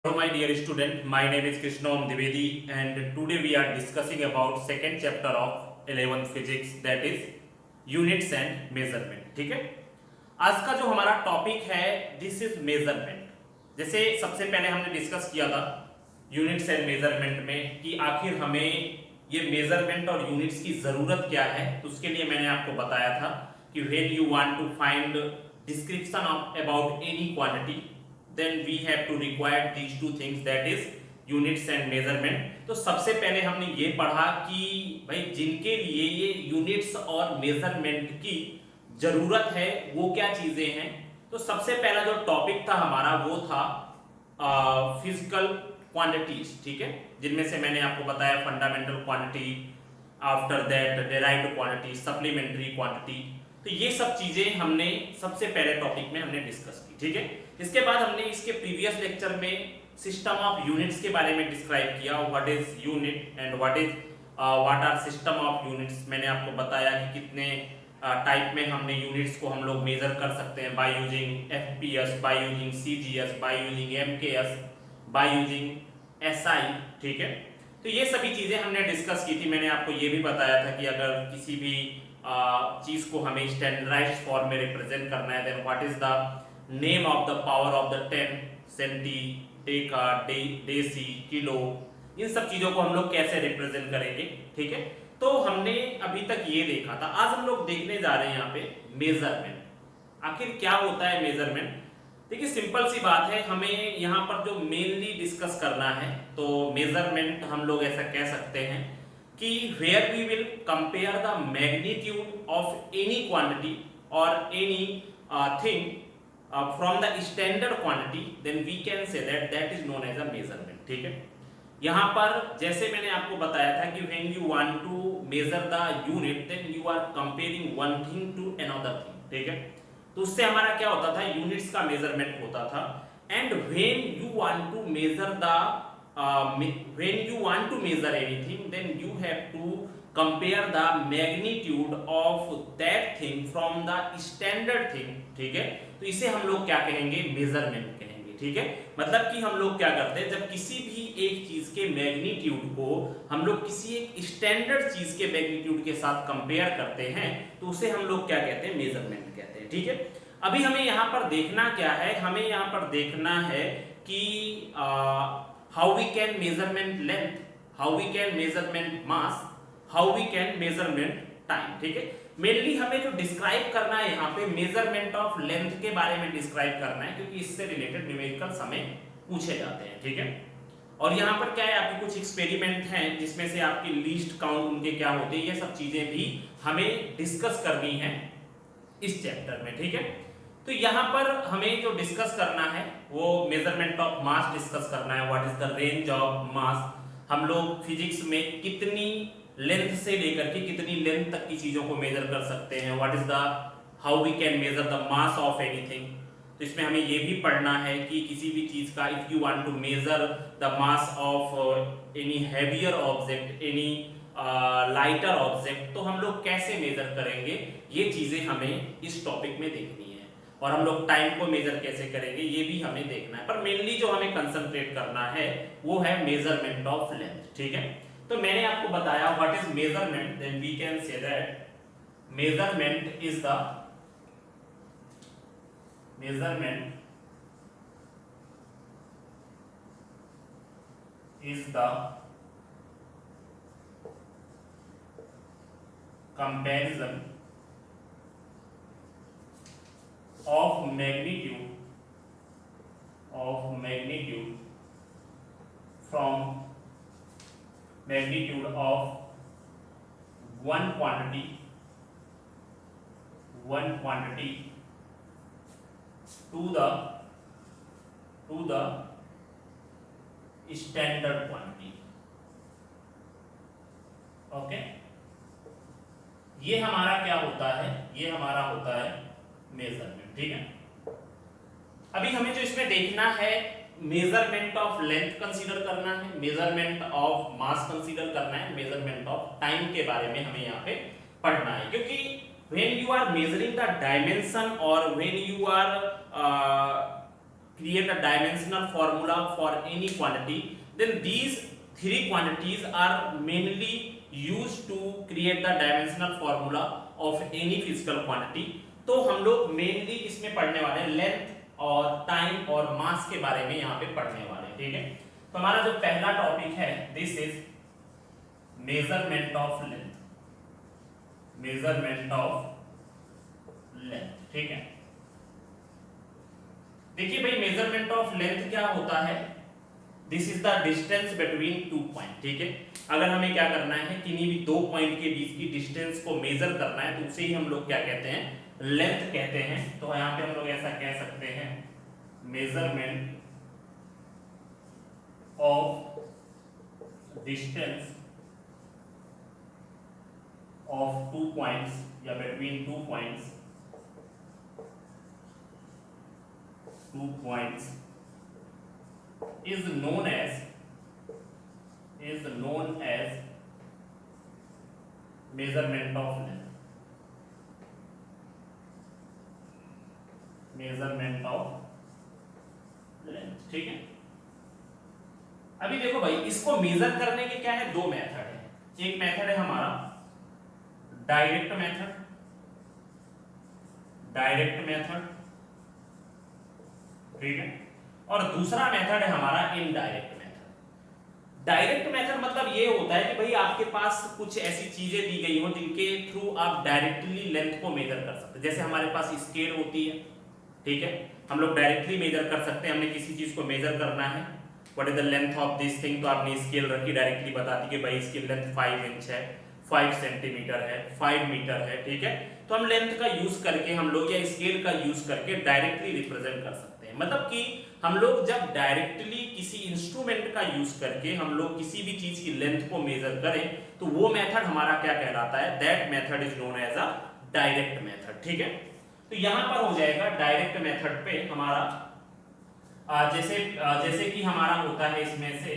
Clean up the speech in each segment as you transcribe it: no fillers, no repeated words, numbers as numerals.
Hello my dear student, my name is Krishnom Dwivedi and today we are discussing about second chapter of 11th physics that is units and measurement. ठीक है, आज का जो हमारा topic है this is measurement. जैसे सबसे पहले हमने डिस्कस किया था यूनिट्स एंड मेजरमेंट में कि आखिर हमें ये मेजरमेंट और यूनिट्स की जरूरत क्या है, तो उसके लिए मैंने आपको बताया था कि when you want to find description of about any quantity then we have to require these two things that is units and measurement। तो सबसे पहले हमने ये पढ़ा कि भाई जिनके लिए ये यूनिट्स और मेजरमेंट की जरूरत है वो क्या चीजें हैं। तो सबसे पहला जो टॉपिक था हमारा वो था फिजिकल क्वांटिटीज, ठीक है, जिनमें से मैंने आपको बताया fundamental quantity, after that derived quantity, supplementary quantity. तो ये सब चीजें हमने सबसे पहले टॉपिक में हमने डिस्कस की, ठीक है। इसके बाद हमने इसके प्रीवियस लेक्चर में सिस्टम ऑफ यूनिट्स के बारे में डिस्क्राइब किया, what is unit and what are system of units. मैंने आपको बताया कि कितने टाइप में हमने यूनिट्स को हम लोग मेजर कर सकते हैं, by using FPS, by using CGS, by using MKS, by using SI, ठीक है। तो ये सभी चीजें हमने डिस्कस की थी। मैंने आपको ये भी बताया था कि अगर किसी भी चीज को हमें स्टैंडर्डाइज्ड फॉर्म में रिप्रेजेंट करना है then what is the name of the power of the 10 centi, deca, deci, kilo, इन सब चीजों को हम लोग कैसे रिप्रेजेंट करेंगे, ठीक है। तो हमने अभी तक ये देखा था। आज हम लोग देखने जा रहे हैं यहाँ पे मेजरमेंट। आखिर क्या होता है मेजरमेंट? देखिए सिंपल सी बात है, हमें यहाँ पर जो मेनली डिस्कस करना है तो मेजरमेंट हम लोग ऐसा कह सकते हैं कि where we will compare the magnitude of any quantity or any thing from the standard quantity, then we can say that that is known as a measurement, ठीक है। यहाँ पर जैसे मैंने आपको बताया था कि when you want to measure the unit then you are comparing one thing to another thing, ठीक है। तो उससे हमारा क्या होता था, यूनिट्स का मेजरमेंट होता था। And when you want to measure the when you want to measure anything then you have to compare the magnitude of that thing from the standard thing, ठीक है। तो इसे हम लोग क्या कहेंगे, मेजरमेंट कहेंगे, ठीक है। मतलब कि हम लोग क्या करते हैं, जब किसी भी एक चीज के मैग्नीट्यूड को हम लोग किसी एक स्टैंडर्ड चीज के मैग्नीट्यूड के साथ कंपेयर करते हैं तो उसे हम लोग क्या कहते हैं, मेजरमेंट कहते हैं, ठीक है। अभी हमें यहाँ पर देखना क्या है, हमें यहाँ पर देखना है कि how we can measurement length, how we can measurement mass, how we can measurement time, ठीक है। मेनली हमें जो डिस्क्राइब करना है यहाँ पे मेजरमेंट ऑफ लेंथ के बारे में डिस्क्राइब करना है, क्योंकि इससे रिलेटेड न्यूमेरिकल्स हमें पूछे जाते हैं, ठीक है। और यहाँ पर क्या है, आपके कुछ एक्सपेरिमेंट हैं जिसमें से आपकी लीस्ट काउंट उनके क्या होते हैं, ये सब चीजें भी हमें डिस्कस करनी है इस चैप्टर में, ठीक है। तो यहाँ पर हमें जो डिस्कस करना है वो मेजरमेंट ऑफ मास डिस्कस करना है, what is the range of mass. हम लोग फिजिक्स में कितनी लेंथ से लेकर के कितनी लेंथ तक की चीजों को मेजर कर सकते हैं, what is the how we can measure the mass of anything. तो इसमें हमें ये भी पढ़ना है कि किसी भी चीज का if you want to measure the mass of any heavier object, any lighter object, तो हम लोग कैसे मेजर करेंगे, ये चीजें हमें इस टॉपिक में देखनी है। और हम लोग टाइम को मेजर कैसे करेंगे ये भी हमें देखना है, पर मेनली जो हमें कंसंट्रेट करना है वो है मेजरमेंट ऑफ लेंथ, ठीक है। तो मैंने आपको बताया what is measurement, then we can say that measurement is the comparison of magnitude from magnitude of one quantity to the standard quantity, okay. ये हमारा क्या होता है, ये हमारा होता है मेजरमेंट, ठीक है। अभी हमें जो इसमें देखना है, मेजरमेंट ऑफ लेंथ कंसीडर करना है, मेजरमेंट ऑफ मास कंसीडर करना है, मेजरमेंट ऑफ टाइम के बारे में हमें यहाँ पे पढ़ना है। क्योंकि when you are measuring the dimension or when you are create a dimensional formula for any quantity, then these three quantities are mainly used to create the dimensional formula of any physical quantity. तो हम लोग mainly इसमें पढ़ने वाले हैं length और time और मास के बारे में यहाँ पे पढ़ने वाले हैं, ठीक है। तो हमारा जो पहला टॉपिक है this is measurement of length, measurement of length, ठीक है। देखिए भाई मेजरमेंट ऑफ लेंथ क्या होता है, this is the distance between two point, ठीक है। अगर हमें क्या करना है किन्हीं भी दो पॉइंट के बीच की डिस्टेंस को मेजर करना है तो उसे ही हम लोग क्या कहते हैं, लेंथ कहते हैं। तो यहाँ पे हम लोग ऐसा कह सकते हैं measurement of distance of two points या between two points, two points is known as measurement of length, measurement of length, ठीक है। अभी देखो भाई इसको मेजर करने के क्या है, दो मेथड है। एक मेथड है हमारा डायरेक्ट मेथड, ठीक है, और दूसरा मेथड है हमारा इनडायरेक्ट मेथड। डायरेक्ट मेथड मतलब ये होता है कि भाई आपके पास कुछ ऐसी चीजें दी गई हो जिनके थ्रू आप डायरेक्टली लेंथ को मेजर कर सकते हैं। जैसे हमारे पास स्केल होती है, ठीक है, हम लोग डायरेक्टली मेजर कर सकते हैं। हमने किसी चीज को मेजर करना है, what is the length of this thing, तो आपने स्केल रखी, डायरेक्टली बता दी कि भाई इसकी लेंथ 5 इंच है, 5 सेंटीमीटर है, 5 मीटर है, ठीक है। तो हम लेंथ का यूज करके हम लोग या स्केल का यूज करके डायरेक्टली रिप्रेजेंट कर सकते हैं। मतलब कि हम लोग जब डायरेक्टली किसी इंस्ट्रूमेंट का यूज करके हम लोग किसी भी चीज की लेंथ को मेजर करें तो वो मेथड हमारा क्या कहलाता है, that method is known as a direct method, ठीक है। तो यहां पर हो जाएगा डायरेक्ट मेथड पे हमारा जैसे कि हमारा होता है इसमें से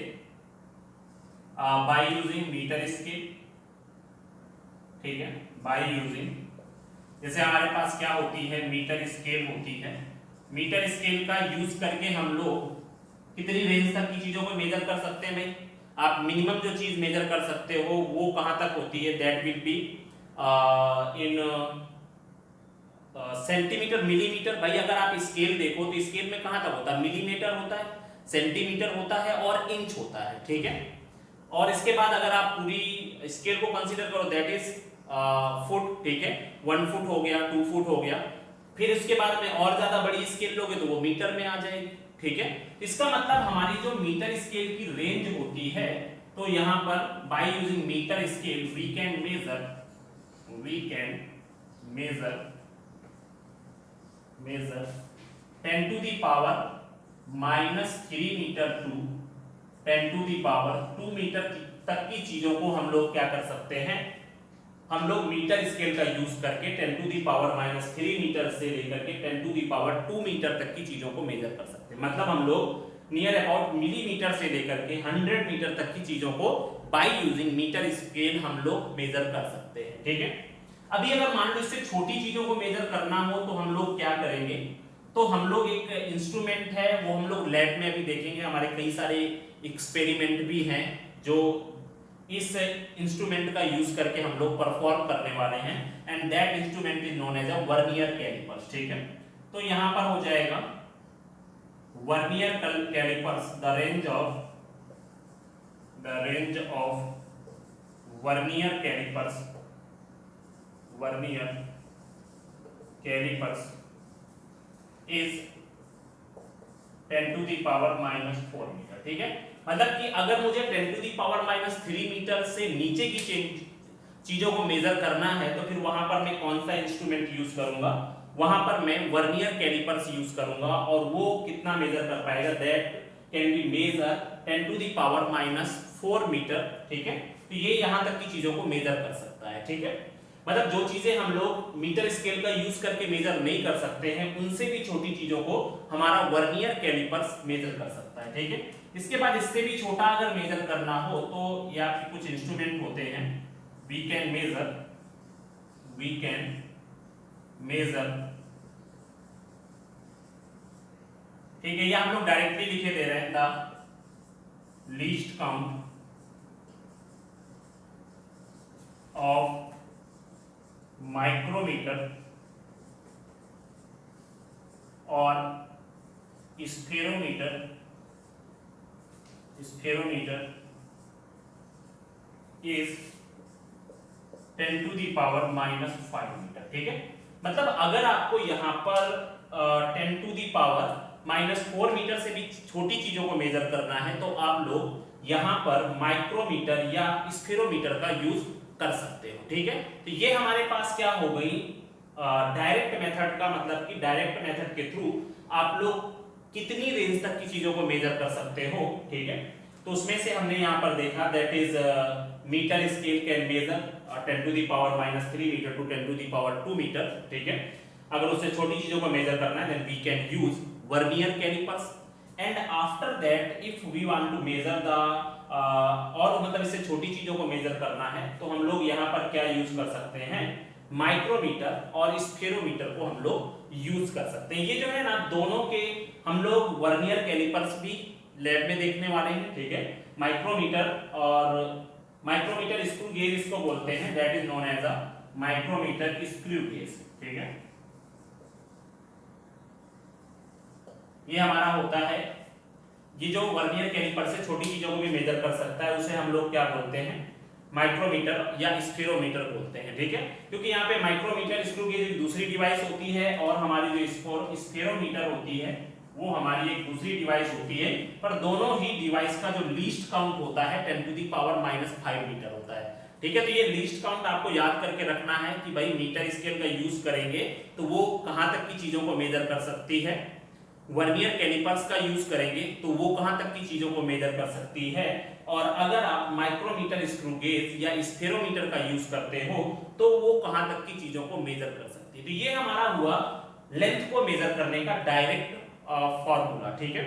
बाय यूजिंग मीटर स्केल, ठीक है, बाय यूजिंग, जैसे हमारे पास क्या होती है मीटर स्केल होती है। मीटर स्केल का यूज करके हम लोग कितनी रेंज तक की चीजों को मेजर कर सकते हैं भाई, आप मिनिमम जो चीज मेजर कर सकते हो वो कहां तक होती है, that will be in centimetre millimetre. भाई अगर आप स्केल देखो तो स्केल में कहां तक होता है, मिलीमीटर होता है, सेंटीमीटर होता है और इंच होता है, ठीक है। और इसके बाद अगर आप पूरी स्केल को कंसीडर करो दैट इज फुट, ठीक है, 1 फुट हो गया, 2 फुट हो गया, फिर इसके बाद में और ज्यादा बड़ी स्केल लोगे तो वो मीटर में आ जाएगी, ठीक है। इसका मतलब हमारी जो मीटर स्केल की रेंज होती है, तो यहां पर by using metre scale we can measure 10 to the power -3 metre to 10 to the power 2 metre तक की चीजों को हम लोग क्या कर सकते हैं, हम लोग मीटर स्केल का यूज करके 10 टू द पावर -3 मीटर से लेकर के 10 टू द पावर 2 मीटर तक की चीजों को मेजर कर सकते हैं। मतलब हम लोग नियर अबाउट मिलीमीटर से लेकर के 100 मीटर तक की चीजों को बाय यूजिंग मीटर स्केल हम लोग मेजर कर सकते हैं, ठीक है। अभी अगर मान लो इससे छोटी चीजों को मेजर करना हो तो हम लोग क्या करेंगे, तो हम लोग एक इंस्ट्रूमेंट है वो हम लोग लैब में अभी देखेंगे, हमारे कई सारे एक्सपेरिमेंट भी हैं जो इस इंस्ट्रूमेंट का यूज करके हम लोग परफॉर्म करने वाले हैं, and that instrument is known as a vernier callipers, ठीक है। तो यहां पर हो जाएगा vernier callipers, the range of vernier callipers is 10 to the power -4 metre, ठीक है। मतलब कि अगर मुझे 10 टू द पावर -3 मीटर से नीचे की चीजों को मेजर करना है तो फिर वहां पर मैं कौन सा इंस्ट्रूमेंट यूज करूंगा, वहां पर मैं वर्नियर कैलिपर्स यूज करूंगा, और वो कितना मेजर कर पाएगा, that can be measure 10 to the power -4 metre, ठीक है। तो ये यहां तक की चीजों को मेजर कर सकता है, ठीक है। मतलब जो चीजें हम लोग मीटर स्केल का यूज करके मेजर नहीं कर सकते हैं उनसे भी छोटी चीजों को हमारा वर्नियर कैलिपर्स मेजर कर सकता है, ठीक है। इसके बाद इससे भी छोटा अगर मेजर करना हो तो या फिर कुछ इंस्ट्रूमेंट होते हैं, वी कैन मेजर ठीक है, या हम लोग डायरेक्टली लिखे दे रहे हैं the least count of micrometer और spherometer is 10 to the power -5 metre. ठीक है, मतलब अगर आपको यहाँ पर 10 टू दी पावर -4 मीटर से भी छोटी चीजों को मेजर करना है तो आप लोग यहाँ पर माइक्रोमीटर या स्फेरोमीटर का यूज कर सकते हो। ठीक है, तो ये हमारे पास क्या हो गई डायरेक्ट मेथड का, मतलब कि डायरेक्ट मेथड के थ्रू आप लोग कितनी रेंज तक की चीजों को मेजर कर सकते हो। ठीक है, तो उसमें से हमने यहाँ पर देखा that is metre scale can measure 10 to the power -3 metre to 10 to the power 2 metre. ठीक है, अगर उससे छोटी चीजों को मेजर करना है then we can use vernier callipers and after that if we want to measure the और मतलब इससे छोटी चीजों को मेजर करना है तो हम लोग यहाँ पर क्या यूज कर सकते हैं, माइक्रोमीटर और स्फेरोमीटर को हम लोग यूज कर सकते हैं। ये जो है ना दोनों के हम लोग वर्नियर कैलिपर्स भी लैब में देखने वाले हैं। ठीक है, माइक्रोमीटर स्क्रू गेज इसको बोलते हैं, that is known as a micrometer screw gauge. ठीक है, ये हमारा होता है, ये जो वर्नियर कैलिपर से छोटी चीजों को भी मेजर कर सकता है उसे हम लोग क्या बोलते हैं, माइक्रोमीटर या स्फेरोमीटर बोलते हैं। ठीक है, क्योंकि यहाँ पे माइक्रोमीटर स्क्रू गेज एक दूसरी डिवाइस होती है और हमारी जो स्फेरोमीटर होती है वो हमारी एक दूसरी डिवाइस होती है, पर दोनों ही डिवाइस का जो लीस्ट काउंट होता है 10 टू दी पावर -5 मीटर होता है। ठीक है, तो ये लीस्ट काउंट आपको याद करके रखना है कि भाई मीटर स्केल का यूज करेंगे तो वो कहां तक की चीजों को मेजर कर सकती है, वर्नियर कैलिपर्स का यूज करेंगे तो वो कहां तक की चीजों को मेजर कर सकती है, और अगर आप माइक्रोमीटर स्क्रू गेज या स्फेरोमीटर का यूज करते हो तो वो कहां तक की चीजों को मेजर कर सकती है। तो ये हमारा हुआ लेंथ को मेजर करने का डायरेक्ट फॉर्मूला। ठीक है,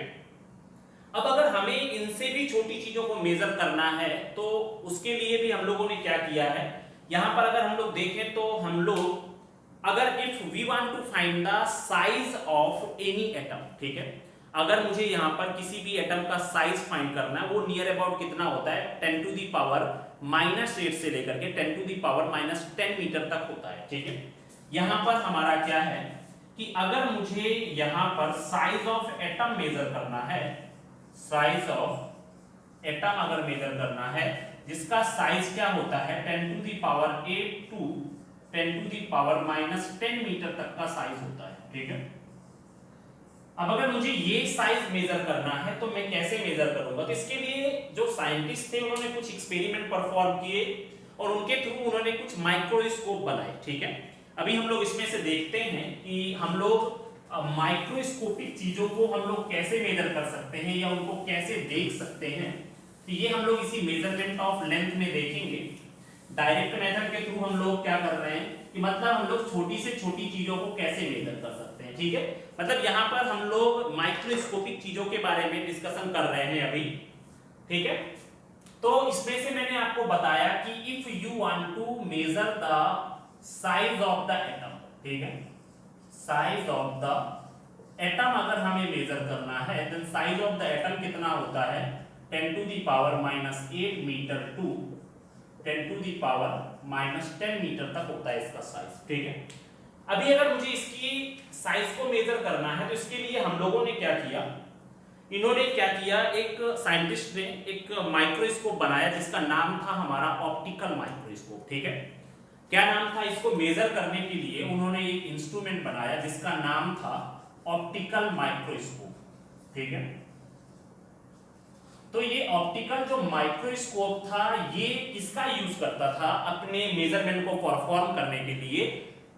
अब अगर हमें इनसे भी छोटी चीजों को मेजर करना है तो उसके लिए भी हम लोगों ने क्या किया है, यहां पर अगर हम लोग देखें तो हम लोग अगर if we want to find the size of any atom, ठीक है, अगर मुझे यहां पर किसी भी एटम का साइज फाइंड करना है वो नियर अबाउट कितना होता है 10 टू दी पावर -8 से लेकर के 10 टू दी पावर -10 मीटर तक होता है। ठीक है, यहां पर हमारा क्या है कि अगर मुझे यहां पर साइज ऑफ एटम मेजर करना है, साइज ऑफ एटम अगर मेजर करना है जिसका साइज क्या होता है 10 to the power 8 to 10 to the power -10 metre तक का साइज होता है। ठीक है, अब अगर मुझे ये साइज मेजर करना है तो मैं कैसे मेजर करूंगा, तो इसके लिए जो साइंटिस्ट थे उन्होंने कुछ एक्सपेरिमेंट परफॉर्म किए और उनके थ्रू उन्होंने कुछ माइक्रोस्कोप बनाए। ठीक है, अभी हम लोग इसमें से देखते हैं कि हम लोग माइक्रोस्कोपिक चीजों को हम लोग कैसे मेजर कर सकते हैं या उनको कैसे देख सकते हैं। तो ये हम लोग इसी मेजरमेंट ऑफ लेंथ में देखेंगे। डायरेक्ट मेथड के थ्रू हम लोग क्या कर रहे हैं कि मतलब हम लोग छोटी से छोटी चीजों को कैसे मेजर कर सकते हैं। ठीक है, मतलब यहाँ पर हम लोग माइक्रोस्कोपिक चीजों के बारे में डिस्कशन कर रहे हैं अभी। ठीक है, तो इसमें से मैंने आपको बताया कि if you want to measure the size of the atom, ठीक है, साइज ऑफ द एटम अगर हमें मेजर करना है then size of the atom कितना होता है 10 to the power -8 metre to 10 to the power -10 metre तक होता है इसका साइज। ठीक है, अभी अगर मुझे इसकी साइज को मेजर करना है तो इसके लिए हम लोगों ने क्या किया, इन्होंने क्या किया, एक साइंटिस्ट ने एक माइक्रोस्कोप बनाया जिसका नाम था हमारा ऑप्टिकल माइक्रोस्कोप। ठीक है, क्या नाम था, इसको मेजर करने के लिए उन्होंने एक इंस्ट्रूमेंट बनाया जिसका नाम था ऑप्टिकल माइक्रोस्कोप। ठीक है, तो ये ऑप्टिकल जो माइक्रोस्कोप था ये किसका यूज करता था अपने मेजरमेंट को परफॉर्म करने के लिए,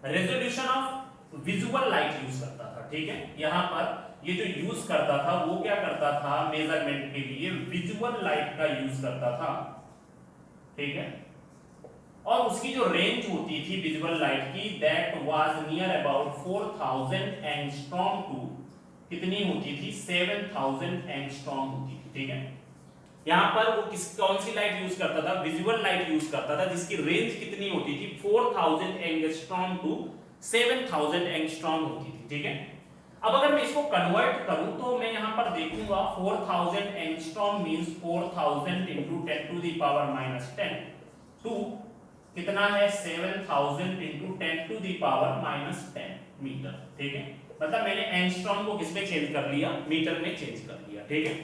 resolution of visual light use करता था। ठीक है, यहां पर ये जो यूज करता था वो क्या करता था मेजरमेंट के लिए विजुअल लाइट का यूज करता था। ठीक है, और उसकी जो रेंज होती थी विजुअल लाइट की that was near about 4000 angstrom to कितनी होती थी 7000 एंगस्ट्रॉम होती थी। ठीक है, यहाँ पर वो कौन सी लाइट यूज करता था, विजुअल लाइट यूज करता था जिसकी रेंज कितनी होती थी 4000 एंगस्ट्रॉम टू 7000 एंगस्ट्रॉम होती थी। ठीक है, अब अगर मैं इसको कन्वर्ट करूं तो मैं यहां पर देखूंगा 4000 angstrom means 4000 into 10 to the power minus 10 to कितना है 7000 into 10 to the power minus 10 metre, ठीक है। मतलब मैंने एंगस्ट्रॉम को किस में चेंज कर लिया, मीटर में चेंज कर लिया, ठीक है।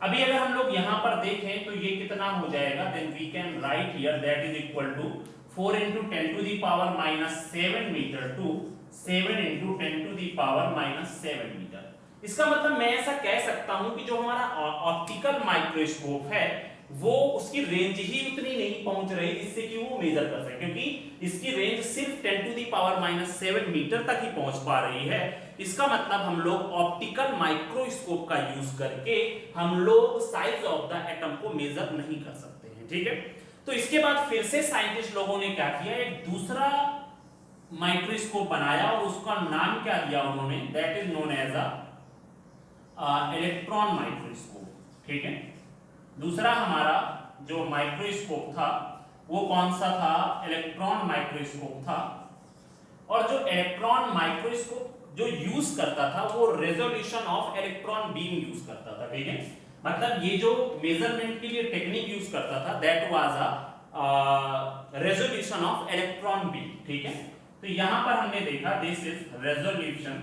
अभी अगर हम लोग यहां पर देखें तो ये कितना हो जाएगा, then we can write here that is equal to 4 into 10 to the power minus 7 metre to 7 into 10 to the power minus 7 metre. इसका मतलब मैं ऐसा कह सकता हूं कि जो हमारा ऑप्टिकल माइक्रोस्कोप है वो उसकी रेंज ही उतनी नहीं पहुंच रही जिससे कि वो मेजर कर सके, क्योंकि इसकी रेंज सिर्फ 10 to the power minus 7 metre तक ही पहुंच पा रही है। इसका मतलब हम लोग ऑप्टिकल माइक्रोस्कोप का यूज करके हम लोग साइज ऑफ द एटम को मेजर नहीं कर सकते हैं, ठीक है। तो इसके बाद फिर से साइंटिस्ट लोगों ने क्या किया, एक दूसरा माइक्रोस्कोप बनाया और उसका नाम क्या दिया उन्होंने, that is known as a electron microscope, ठीक है। दूसरा हमारा जो माइक्रोस्कोप था वो कौन सा था, इलेक्ट्रॉन माइक्रोस्कोप था। और जो इलेक्ट्रॉन माइक्रोस्कोप जो यूज करता था वो resolution of electron beam use करता था, ठीक है। मतलब ये जो मेजरमेंट के लिए टेक्निक यूज करता था that was a resolution of electron beam, ठीक है। तो यहां पर हमने देखा this is resolution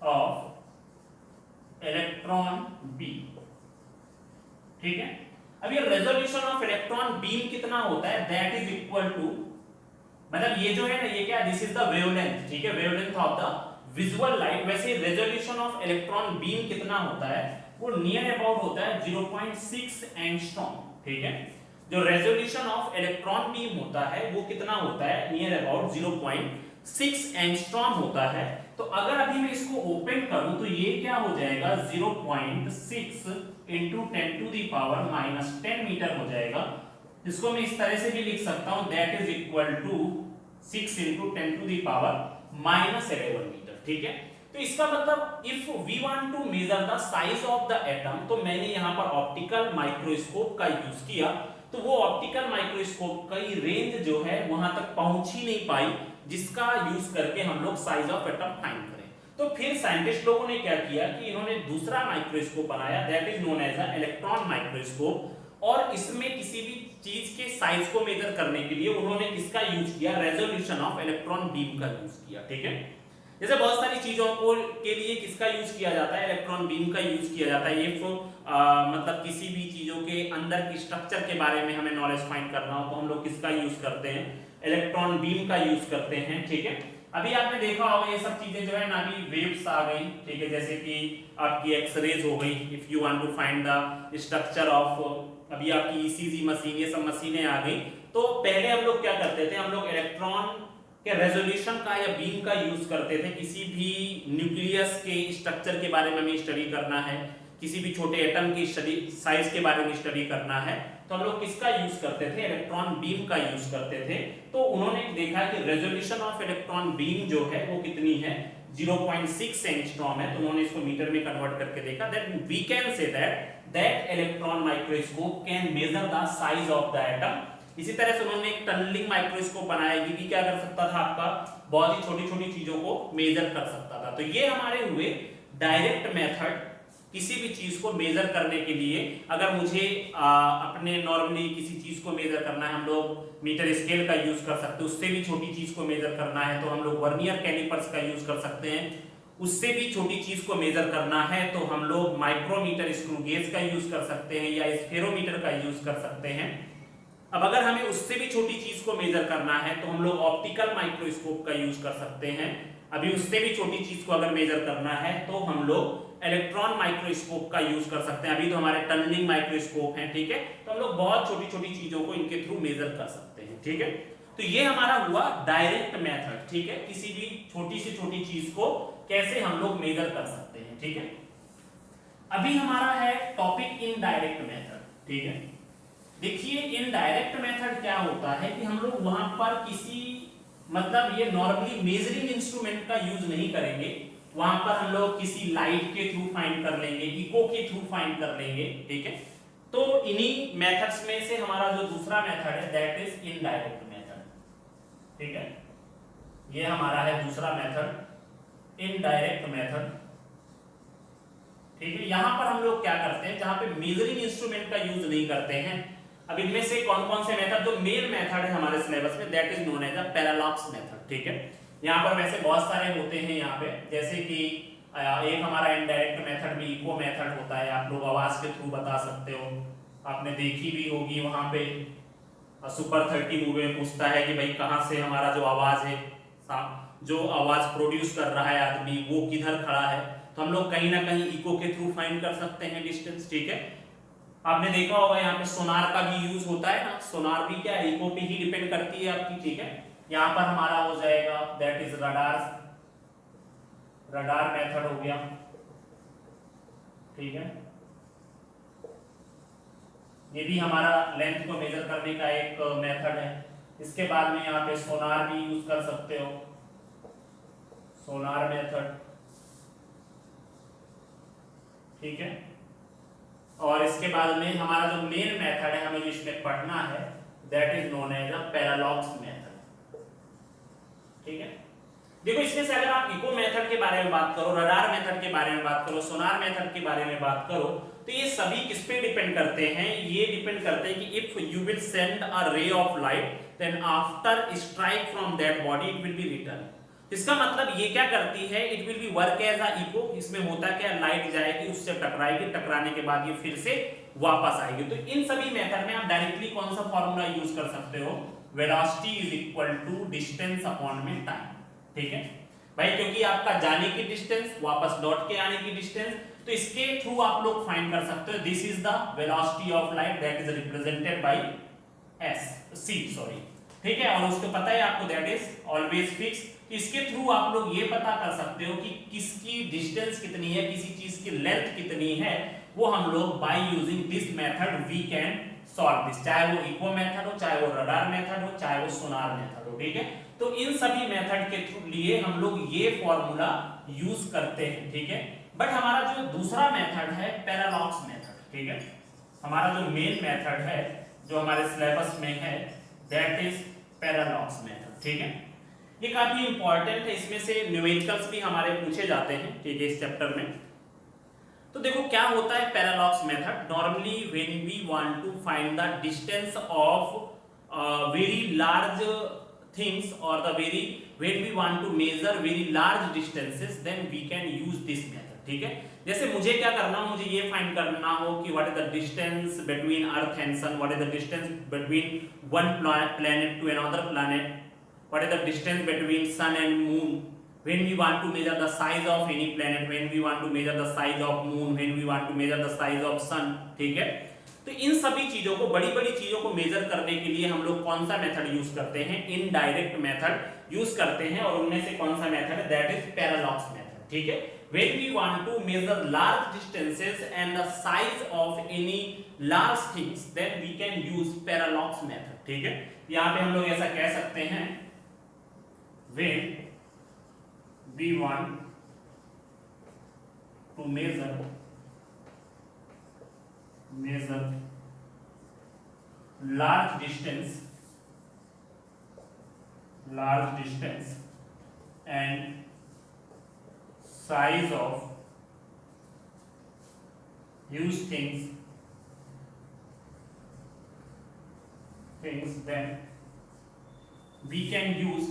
of electron beam, ठीक है। अब ये रेजोल्यूशन ऑफ इलेक्ट्रॉन बीम कितना होता है, दैट इज इक्वल टू, मतलब ये जो है ना ये क्या, दिस इज द वेवलेंथ, ठीक है, wavelength of the visual light. वैसे रेजोल्यूशन ऑफ इलेक्ट्रॉन बीम कितना होता है, वो नियर अबाउट होता है 0.6 एंगस्ट्रॉम, ठीक है। जो रेजोल्यूशन ऑफ इलेक्ट्रॉन बीम होता है वो कितना होता है, नियर अबाउट 0.6 एंगस्ट्रॉम होता है। तो अगर अभी मैं इसको ओपन करूं तो ये क्या हो जाएगा, 0.6 into 10 to the power minus 10 metre हो जाएगा। इसको मैं इस तरह से भी लिख सकता हूं, that is equal to 6 into 10 to the power minus 11 metre, ठीक है। तो इसका मतलब if we want to measure the size of the atom, तो मैंने यहां पर ऑप्टिकल माइक्रोस्कोप का यूज किया, तो वो ऑप्टिकल माइक्रोस्कोप की रेंज जो है वहां तक पहुंच ही नहीं पाई जिसका यूज करके हम लोग साइज ऑफ एटम फाइंड करें। तो फिर साइंटिस्ट लोगों ने क्या किया कि इन्होंने दूसरा माइक्रोस्कोप बनाया, that is known as a electron microscope. और इसमें किसी भी चीज के साइज को मेजर करने के लिए उन्होंने किसका यूज किया, रेजोल्यूशन ऑफ इलेक्ट्रॉन बीम का यूज किया, ठीक है। जैसे बहुत सारी चीजों को के लिए किसका यूज किया जाता है, इलेक्ट्रॉन बीम का यूज किया जाता है। ये मतलब किसी भी चीजों के अंदर की स्ट्रक्चर के बारे में हमें नॉलेज फाइंड करना हो तो हम लोग किसका यूज करते हैं, इलेक्ट्रॉन बीम का यूज करते हैं, ठीक है। अभी आपने देखा होगा ये सब चीजें जो है ना, अभी वेव्स आ गई, ठीक है, जैसे कि आपकी एक्सरेज हो गई, if you want to find the structure of, अभी आपकी ईसीजी मशीन, ये सब मशीनें आ गई। तो पहले हम लोग क्या करते थे, हम लोग इलेक्ट्रॉन के रेजोल्यूशन का या बीम का यूज करते थे। किसी भी न्यूक्लियस के स्ट्रक्चर के बारे में हमें स्टडी करना है, किसी भी छोटे एटम की स्टडी साइज के बारे में स्टडी करना है, तो हम लोग किसका यूज करते थे, इलेक्ट्रॉन बीम का यूज करते थे। तो उन्होंने देखा कि रेजोल्यूशन ऑफ इलेक्ट्रॉन बीम जो है वो कितनी है, 0.6 एंगस्ट्रॉम है। तो उन्होंने इसको मीटर में कन्वर्ट करके देखा, that we can say that electron microscope can measure the size of the atom. इसी तरह से उन्होंने एक टनलिंग माइक्रोस्कोप बनाया, ये भी क्या कर सकता था, आपका बहुत ही छोटी छोटी चीजों को मेजर कर सकता था। तो ये हमारे हुए डायरेक्ट मेथड किसी भी चीज को मेजर करने के लिए। अगर मुझे अपने नॉर्मली किसी चीज को मेजर करना है, हम लोग मीटर स्केल का यूज कर सकते हैं। उससे भी छोटी चीज को मेजर करना है तो हम लोग वर्नियर कैलिपर्स का यूज कर सकते हैं। उससे भी छोटी चीज को मेजर करना है तो हम लोग माइक्रोमीटर स्क्रू गेज का यूज कर सकते हैं या स्फेरोमीटर का यूज कर सकते हैं। अब अगर हमें उससे भी छोटी चीज को मेजर करना है तो हम लोग ऑप्टिकल माइक्रोस्कोप का यूज कर सकते हैं। अभी उससे भी छोटी चीज को अगर मेजर करना है तो हम लोग इलेक्ट्रॉन माइक्रोस्कोप का यूज कर सकते हैं। अभी तो हमारे टनलिंग माइक्रोस्कोप हैं, ठीक है। तो हम लोग बहुत छोटी छोटी चीजों को इनके थ्रू मेजर कर सकते हैं, ठीक है। तो ये हमारा हुआ डायरेक्ट मेथड, ठीक है, किसी भी छोटी से छोटी चीज को कैसे हम लोग मेजर कर सकते हैं, ठीक है। अभी हमारा है टॉपिक इनडायरेक्ट मेथड, ठीक है। देखिए इनडायरेक्ट मेथड क्या होता है कि हम लोग वहां पर किसी मतलब ये नॉर्मली मेजरिंग इंस्ट्रूमेंट का यूज नहीं करेंगे। वहां पर हम लोग किसी लाइट के थ्रू फाइंड कर लेंगे, इको के थ्रू फाइंड कर लेंगे, ठीक है। तो इन्हीं मेथड्स में से हमारा जो दूसरा मेथड है दैट इज इनडायरेक्ट मेथड, ठीक है। ये हमारा है दूसरा मेथड इनडायरेक्ट मेथड, ठीक है। यहां पर हम लोग क्या करते हैं, जहां पे मेजरिंग इंस्ट्रूमेंट का यूज नहीं करते हैं। अब इनमें से कौन कौन से मेथड, जो मेन मेथड है हमारे सिलेबस में, that is known as a parallax method, ठीक है। यहाँ पर वैसे बहुत सारे होते हैं यहाँ पे, जैसे कि एक हमारा इनडायरेक्ट मेथड भी इको मेथड होता है, आप लोग आवाज के थ्रू बता सकते हो, आपने देखी भी होगी वहां पे सुपर 30 मूवी में पूछता है कि भाई कहाँ से हमारा जो आवाज है, जो आवाज प्रोड्यूस कर रहा है आदमी वो किधर खड़ा है, तो हम लोग कहीं ना कहीं इको के थ्रू फाइंड कर सकते हैं डिस्टेंस, ठीक है। आपने देखा होगा यहाँ पे सोनार का भी यूज होता है ना, सोनार भी क्या है, इको पे ही डिपेंड करती है आपकी, ठीक है। यहाँ पर हमारा हो जाएगा that is radar, radar method हो गया, ठीक है। ये भी हमारा लेंथ को मेजर करने का एक मेथड है। इसके बाद में यहाँ पे सोनार भी यूज कर सकते हो, सोनार मेथड, ठीक है। और इसके बाद में हमारा जो मेन मेथड है, हमें जो इसमें पढ़ना है, that is known as a parallax method, ठीक है। देखो इसमें से अगर आप इको मेथड के बारे में बात करो, रडार मेथड के बारे में बात करो, सोनार मेथड के बारे में बात करो, तो ये सभी किस पे डिपेंड करते हैं, ये डिपेंड करते हैं कि if you will send a ray of light then after strike from that body it will be return. इसका मतलब ये क्या करती है, it will be work as a echo. इसमें होता क्या, लाइट जाएगी, उससे टकराएगी, टकराने के बाद ये फिर से वापस आएगी। तो इन सभी मेथड में आप डायरेक्टली कौन सा फॉर्मूला यूज कर सकते हो, velocity is equal to distance upon में टाइम, ठीक है भाई, क्योंकि आपका जाने की डिस्टेंस, वापस लौट के आने की डिस्टेंस, तो इसके थ्रू आप लोग फाइंड कर सकते हो this is the velocity of light that is represented by S C, sorry, ठीक है। और उसको पता है आपको दैट इज ऑलवेज फिक्स। इसके थ्रू आप लोग ये पता कर सकते हो कि किसकी डिस्टेंस कितनी है, किसी चीज की लेंथ कितनी है, वो हम लोग by using this method we can solve this, चाहे वो इको मेथड हो, चाहे वो रडार मेथड हो, चाहे वो सोनार मेथड हो, ठीक है। तो इन सभी मेथड के थ्रू लिए हम लोग ये फॉर्मूला यूज करते हैं, ठीक है। बट हमारा जो दूसरा मेथड है पैरालॉक्स मेथड, ठीक है, हमारा जो मेन मेथड है जो हमारे सिलेबस में है दैट इज पैरालॉक्स मेथड, ठीक है। ये काफी इंपॉर्टेंट है, इसमें से न्यूमेरिकल्स भी हमारे पूछे जाते हैं, ठीक है, इस चैप्टर में। तो देखो क्या होता है parallax method, normally when we want to find the distance of very large things or the very when we want to measure very large distances then we can use this method, ठीक है। जैसे मुझे क्या करना हो, मुझे ये find करना हो कि what is the distance between earth and sun, what is the distance between one planet to another planet, what is the distance between sun and moon, when we want to measure the size of any planet, when we want to measure the size of moon, when we want to measure the size of sun, ठीक है। तो इन सभी चीजों को, बड़ी बड़ी चीजों को मेजर करने के लिए हम लोग कौन सा मेथड यूज करते हैं, इनडायरेक्ट मेथड यूज करते हैं, और उनमें से कौन सा मेथड है, दैट इज पैरालॉक्स मेथड, ठीक है। when we want to measure large distances and the size of any large things then we can use parallax method, ठीक है। यहाँ पे हम लोग ऐसा कह सकते हैं when we want to measure large distance and size of huge things then we can use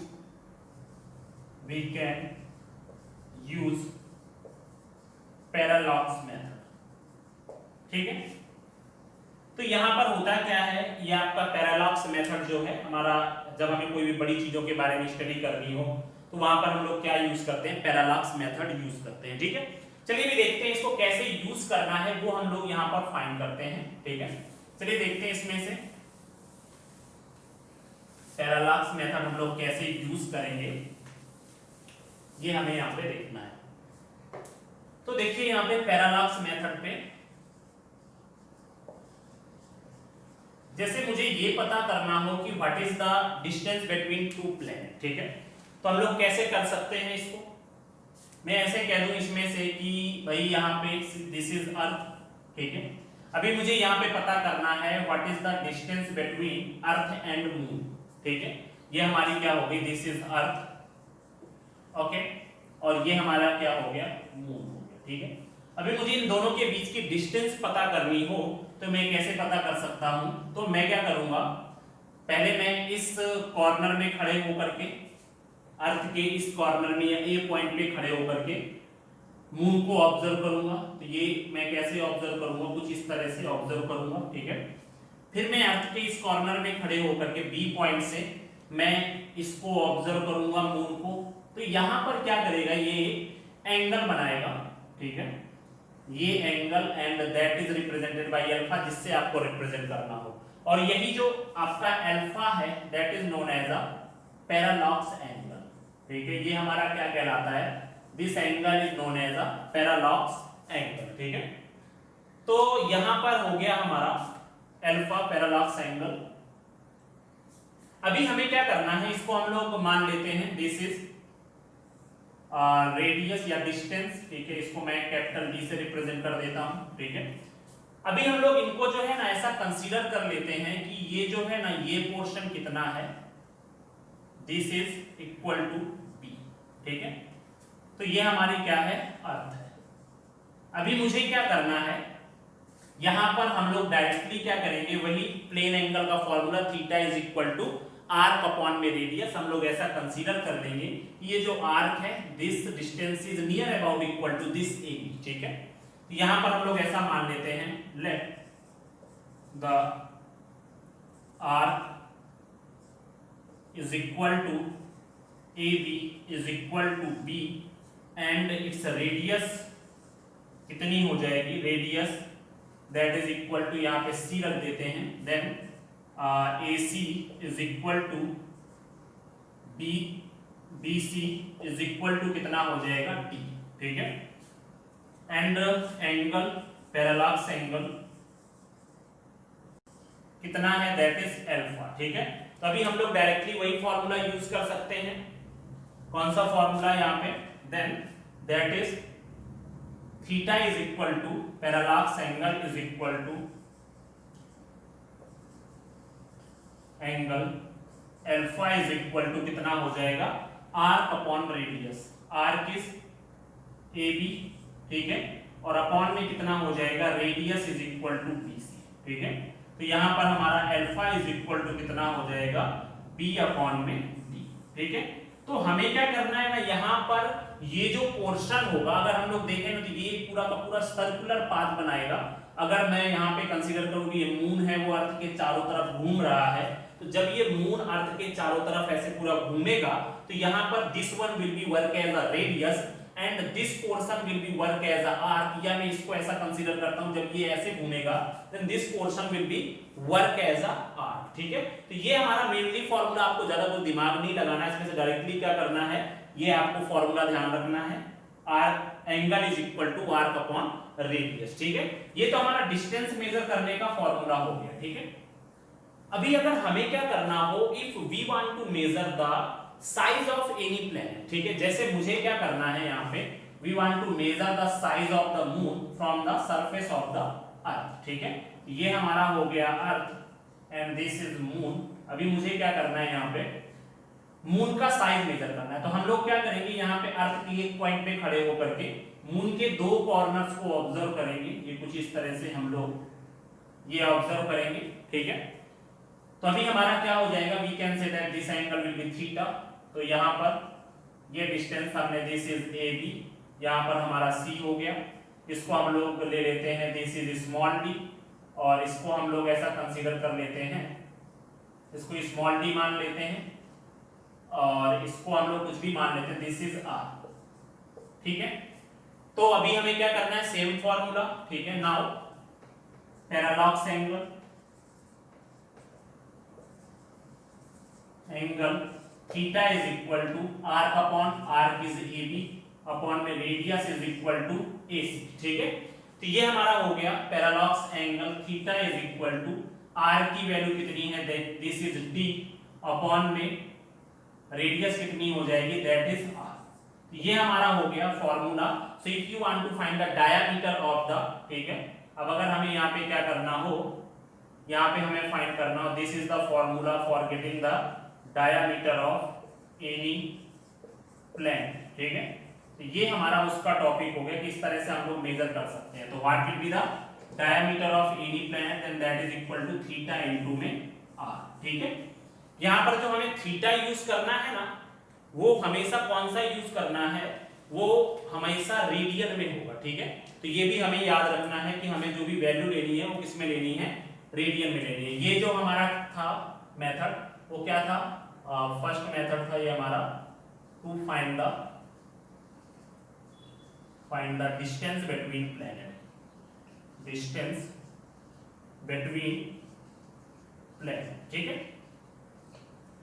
parallax method, ठीक है। तो यहां पर होता क्या है, ये आपका पैरालॉक्स मेथड जो है हमारा, जब हमें कोई भी बड़ी चीजों के बारे में स्टडी करनी हो तो वहां पर हम लोग क्या यूज करते हैं, पैरालॉक्स मेथड यूज करते हैं, ठीक है। चलिए भी देखते हैं इसको कैसे यूज करना है, वो हम लोग यहां पर फाइंड करते हैं, ठीक है। चलिए देखते हैं इसमें से पैरालॉक्स मेथड हम लोग कैसे यूज करेंगे, ये हमें यहां पे देखना है। तो देखिए यहां पे पैरालॉक्स मेथड पे जैसे मुझे ये पता करना हो कि what is the distance between two planet, ठीक है, तो हम लोग कैसे कर सकते हैं इसको, मैं ऐसे कह दूं इसमें से कि भाई यहाँ पे दिस इज अर्थ, ठीक है। अभी मुझे यहाँ पे पता करना है what is the distance between earth and moon, ठीक है, ये हमारी क्या होगी, दिस इज अर्थ, ओके। और ये हमारा क्या हो गया, मून हो गया। ठीक है, अभी मुझे इन दोनों के बीच की डिस्टेंस पता करनी हो तो मैं कैसे पता कर सकता हूं, तो मैं क्या करूंगा, पहले मैं इस कॉर्नर में खड़े होकर के, अर्थ के इस कॉर्नर में या ए पॉइंट पे खड़े होकर के मून को ऑब्जर्व करूंगा। तो ये मैं कैसे ऑब्जर्व करूंगा, कुछ इस तरह से ऑब्जर्व करूंगा। ठीक है, फिर मैं अर्थ के इस कॉर्नर में खड़े होकर के बी पॉइंट से मैं इसको ऑब्जर्व करूंगा मून को। तो यहां पर क्या करेगा, ये एंगल बनाएगा। ठीक है, ये angle and that is represented by alpha, जिससे आपको रिप्रेजेंट करना हो। और यही जो आपका अल्फा है that is known as a parallax angle. ठीक है, ये हमारा क्या कहलाता है, this angle is known as a parallax angle. ठीक है, तो यहां पर हो गया हमारा अल्फा पैरालॉक्स एंगल। अभी हमें क्या करना है, इसको हम लोग मान लेते हैं दिस इज रेडियस या डिस्टेंस। ठीक है, इसको मैं कैपिटल डी से रिप्रेजेंट कर देता हूं। ठीक है, अभी हम लोग इनको जो है ना ऐसा कंसीडर कर लेते हैं कि ये जो है ना ये पोर्शन कितना है, this is equal to B. ठीक है, तो ये हमारी क्या है, अर्थ है। अभी मुझे क्या करना है, यहां पर हम लोग डायरेक्टली क्या करेंगे, वही प्लेन एंगल का formula theta is equal to arc upon में रेडियस, हम लोग ऐसा कंसीडर कर लेंगे ये जो आर्क है this distance is near about equal to this A B. ठीक है, तो यहां पर हम लोग ऐसा मान लेते हैं, let the arc is equal to A B is equal to B and it's radius कितनी हो जाएगी, radius that is equal to, यहाँ पे सी रख देते हैं, then A C is equal to B, B C is equal to कितना हो जाएगा, डी। ठीक है, एंड एंगल पैरालॉक्स एंगल कितना है, दैट इज अल्फा। ठीक है, तो अभी हम लोग डायरेक्टली वही फॉर्मूला यूज कर सकते हैं। कौन सा फॉर्मूला यहाँ पे, then that is theta is equal to parallax angle is equal to angle alpha is equal to कितना हो जाएगा, arc upon radius, arc is A B. ठीक है, और अपॉन में कितना हो जाएगा, radius is equal to B C. ठीक है, तो यहां पर हमारा अल्फा इज इक्वल टू कितना हो जाएगा, बी अपॉन में डी। ठीक है, तो हमें क्या करना है ना, यहाँ पर ये जो पोर्शन होगा, अगर हम लोग देखें ना तो ये पूरा का पूरा सर्कुलर पाथ बनाएगा। अगर मैं यहाँ पे कंसीडर करूँ कि ये मून है वो अर्थ के चारों तरफ घूम रहा है, तो जब ये मून अर्थ के चारों तरफ ऐसे पूरा घूमेगा तो यहाँ पर this one will be work as a radius and this portion will be work as a arc, या मैं इसको ऐसा कंसीडर करता हूं, जब ये ऐसे घूमेगा then this portion will be work as a arc. ठीक है, तो ये हमारा मेनली फॉर्मूला, आपको ज्यादा कुछ दिमाग नहीं लगाना है, इसमें से डायरेक्टली क्या करना है, ये आपको फॉर्मूला ध्यान रखना है, arc angle is equal to arc upon radius. ठीक है, ये तो हमारा डिस्टेंस मेजर करने का फॉर्मूला हो गया। ठीक है, अभी अगर हमें क्या करना हो, if we want to measure the size of any planet. ठीक है, जैसे मुझे क्या करना है, यहाँ पे we want to measure the size of the moon from the surface of the earth. ठीक है, ये हमारा हो गया earth and this is moon. अभी मुझे क्या करना है, यहाँ पे मून का साइज मेजर करना है। तो हम लोग क्या करेंगे, यहाँ पे अर्थ के एक पॉइंट पे खड़े होकर के मून के दो कॉर्नर्स को ऑब्जर्व करेंगे। ये कुछ इस तरह से हम लोग ये ऑब्जर्व करेंगे। ठीक है, तो अभी हमारा क्या हो जाएगा, we can say that this angle will be theta. तो यहाँ पर ये डिस्टेंस हमने दिस इज ए बी, यहाँ पर हमारा सी हो गया, इसको हम लोग ले लेते हैं दिस इज स्मॉल डी, और इसको हम लोग ऐसा कंसीडर कर लेते हैं, इसको स्मॉल डी मान लेते हैं, और इसको हम लोग कुछ भी मान लेते हैं, दिस इज आर। ठीक है, तो अभी हमें क्या करना है, सेम फॉर्मूला। ठीक है, now parallax angle, angle theta is equal to arc upon, arc is A B upon में radius is equal to A C. ठीक है, तो ये हमारा हो गया parallax angle theta is equal to R की वैल्यू कितनी है, दिस इज डी अपॉन में रेडियस कितनी हो जाएगी, दैट इज आर। ये हमारा हो गया formula. So if you want to find the diameter of the, ठीक है, अब अगर हमें यहाँ पे क्या करना हो, यहाँ पे हमें फाइंड करना हो, this is the formula for getting the diameter of any plane. ठीक है, तो ये हमारा उसका टॉपिक हो गया कि इस तरह से हम लोग मेजर कर सकते हैं। तो what will be the diameter of any planet and that is equal to theta into में r, ठीक है। यहाँ पर जो हमें थीटा यूज करना है ना, वो हमेशा कौन सा यूज करना है, वो हमेशा रेडियन में होगा, ठीक है। तो ये भी हमें याद रखना है कि हमें जो भी वैल्यू लेनी है वो किस में लेनी है, रेडियन में लेनी है। ये जो हमारा था मेथड वो क्या था, फर्स्ट मेथड था ये हमारा to find the distance between planet, distance between planet, ठीक है।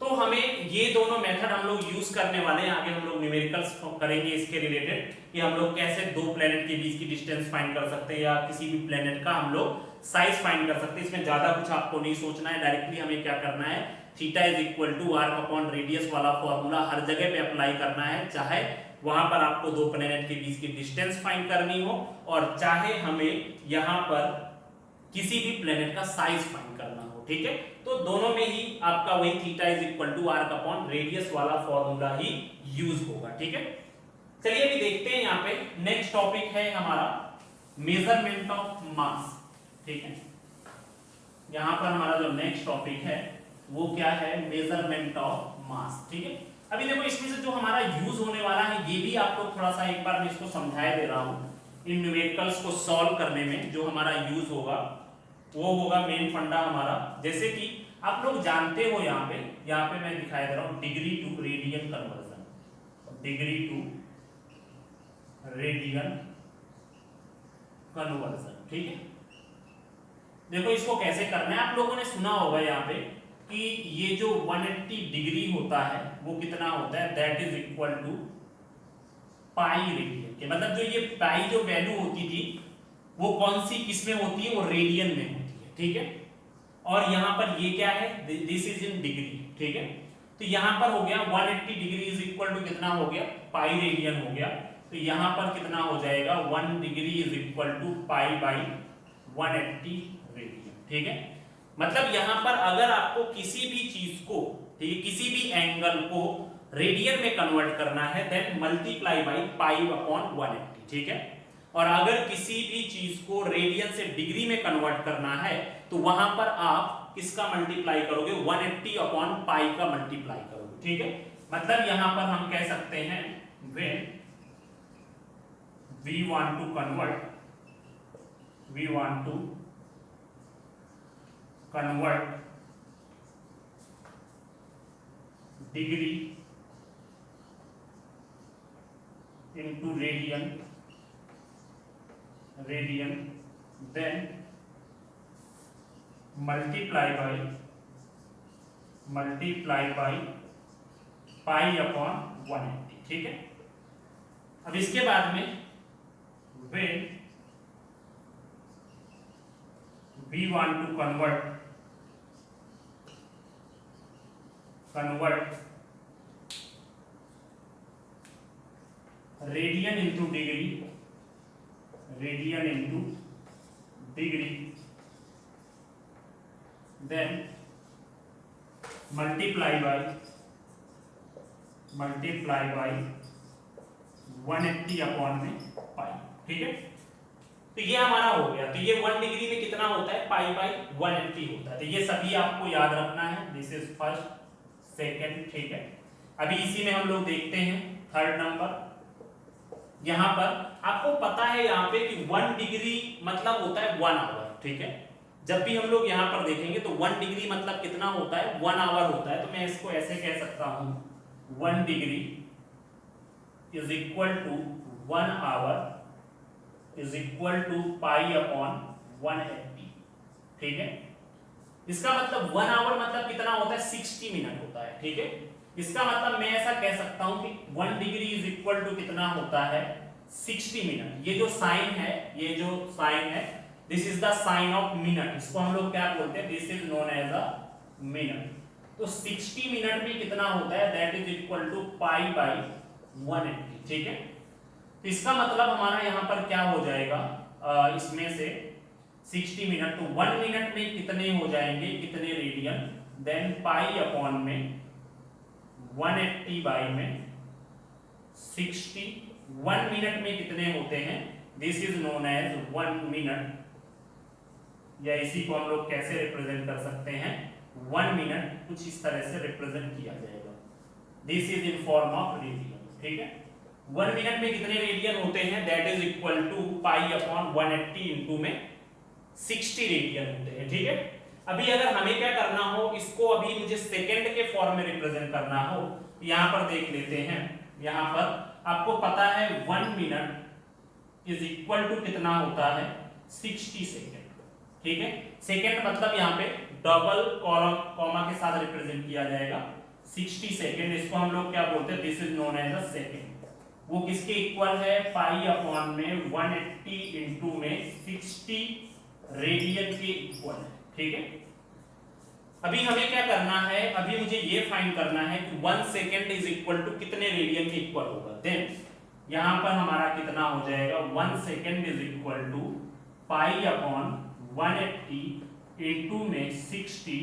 तो हमें ये दोनों मेथड हम लोग यूज करने वाले हैं। आगे हम लोग न्यूमेरिकल्स करेंगे इसके रिलेटेड कि हम लोग कैसे दो प्लैनेट के बीच की डिस्टेंस फाइंड कर सकते हैं या किसी भी प्लैनेट का हम लोग साइज फाइंड कर सकते हैं। इसमें ज्यादा कुछ आपको नहीं सोचना है, डायरेक्टली हमें क्या करना है, theta is equal to arc upon radius वाला फॉर्मूला हर जगह पे अप्लाई करना है, चाहे वहां पर आपको दो प्लैनेट के बीच की डिस्टेंस फाइंड करनी हो और चाहे हमें यहाँ पर किसी भी प्लैनेट का साइज फाइंड करना हो, ठीक है। तो दोनों में ही आपका वही theta is equal to arc upon radius वाला फॉर्मूला ही यूज होगा, ठीक है। चलिए अभी देखते हैं यहाँ पे नेक्स्ट टॉपिक है हमारा मेजरमेंट ऑफ मास, ठीक है। यहाँ पर हमारा जो नेक्स्ट टॉपिक है वो क्या है, मेजरमेंट ऑफ मास, ठीक है। अभी देखो इसमें से जो हमारा यूज होने वाला है ये भी आपको थोड़ा सा एक बार मैं इसको समझाया दे रहा हूँ। इन न्यूमेरिकल्स को सॉल्व करने में जो हमारा यूज होगा वो होगा मेन फंडा हमारा, जैसे कि आप लोग जानते हो यहाँ पे मैं दिखाई दे रहा हूँ degree to radian conversion, degree to radian conversion, ठीक है। देखो इसको कैसे करना है, आप लोगों ने सुना होगा यहाँ पे कि ये जो 180 डिग्री होता है वो कितना होता है, that is equal to pi radian के, मतलब जो ये पाई जो वैल्यू होती थी वो कौन सी किसमें होती है, वो रेडियन में होती है, ठीक है। और यहाँ पर ये क्या है, दिस इज इन डिग्री, ठीक है। तो यहाँ पर हो गया 180 डिग्री इज इक्वल टू कितना हो गया, पाई रेडियन हो गया। तो यहाँ पर कितना हो जाएगा, 1 degree is equal to pi by 180 radian, ठीक है। मतलब यहाँ पर अगर आपको किसी भी चीज को, ठीक है, किसी भी एंगल को रेडियन में कन्वर्ट करना है then multiply by pi upon 180, ठीक है। और अगर किसी भी चीज को रेडियन से डिग्री में कन्वर्ट करना है तो वहां पर आप किसका मल्टीप्लाई करोगे, 180 अपॉन पाई का मल्टीप्लाई करोगे, ठीक है। मतलब यहां पर हम कह सकते हैं when we want to convert degree into radian then multiply by pi upon 180, ठीक है। अब इसके बाद में when we want to convert radian into degree then multiply by 180 upon में पाई, ठीक है। तो ये हमारा हो गया। तो ये 1 डिग्री में कितना होता है, पाई बाई 180 होता है। तो ये सभी आपको याद रखना है, दिस इज फर्स्ट सेकंड, ठीक है। अभी इसी में हम लोग देखते हैं थर्ड नंबर। यहां पर आपको पता है यहाँ पे कि 1 डिग्री मतलब होता है 1 आवर, ठीक है। जब भी हम लोग यहाँ पर देखेंगे तो 1 डिग्री मतलब कितना होता है, 1 आवर होता है। तो मैं इसको ऐसे कह सकता हूं 1 degree is equal to 1 hour is equal to pi upon 180, ठीक है। इसका मतलब 1 आवर मतलब कितना होता है, 60 मिनट होता है, ठीक है। इसका मतलब मैं ऐसा कह सकता हूं कि 1 डिग्री इज इक्वल टू कितना होता है, 60 मिनट। ये जो साइन है this is the sign of minute, इसको हम लोग क्या बोलते हैं, this is known as a minute. तो 60 मिनट में कितना होता है, that is equal to pi by 180, ठीक है। तो इसका मतलब हमारा यहाँ पर क्या हो जाएगा, इसमें से 60 मिनट, तो 1 मिनट में कितने हो जाएंगे, कितने रेडियन, देन पाई अपॉन में 180 बाई में 60 1 मिनट में कितने होते हैं, this is known as 1 minute, या इसी को हम लोग कैसे रिप्रेजेंट कर सकते हैं, 1 मिनट कुछ इस तरह से रिप्रेजेंट किया जाएगा, this is in form of radian, ठीक है। 1 मिनट में कितने रेडियन होते हैं, that is equal to pi upon 180 into में 60 रेडियन होते हैं, ठीक है। अभी अगर हमें क्या करना हो, इसको अभी मुझे सेकंड के फॉर्म में रिप्रेजेंट करना हो, यहां पर देख लेते हैं, यहां पर आपको पता है 1 मिनट इज इक्वल टू कितना होता है, 60 सेकेंड, ठीक है। सेकेंड मतलब यहाँ पे डबल कॉलम कॉमा के साथ रिप्रेजेंट किया जाएगा, 60 सेकेंड, इसको हम लोग क्या बोलते हैं, this is known as a second. वो किसके इक्वल है, पाई अपॉन में 180 इंटू में 60 रेडियन के इक्वल है, ठीक है। अभी हमें क्या करना है, अभी मुझे ये फाइंड करना है कि 1 सेकेंड इज इक्वल टू कितने रेडियन के इक्वल होगा, देन यहां पर हमारा कितना हो जाएगा, 1 second is equal to pi upon 180 into में 60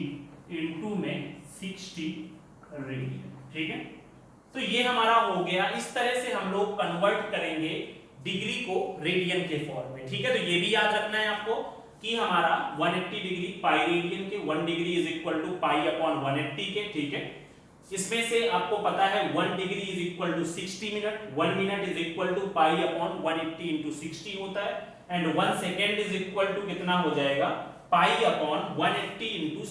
इंटू में 60 रेडियन, ठीक है। तो ये हमारा हो गया, इस तरह से हम लोग कन्वर्ट करेंगे डिग्री को रेडियन के फॉर्म में, ठीक है। तो ये भी याद रखना है आपको कि हमारा 180 डिग्री पाई रेडियन के, 1 degree is equal to pi upon 180 के, ठीक है। इसमें से आपको पता है 1 degree is equal to 60 minute, 1 minute is equal to pi upon 180 into 60 होता है, and 1 second is equal to कितना हो जाएगा, पाई अपॉन 180 इंटू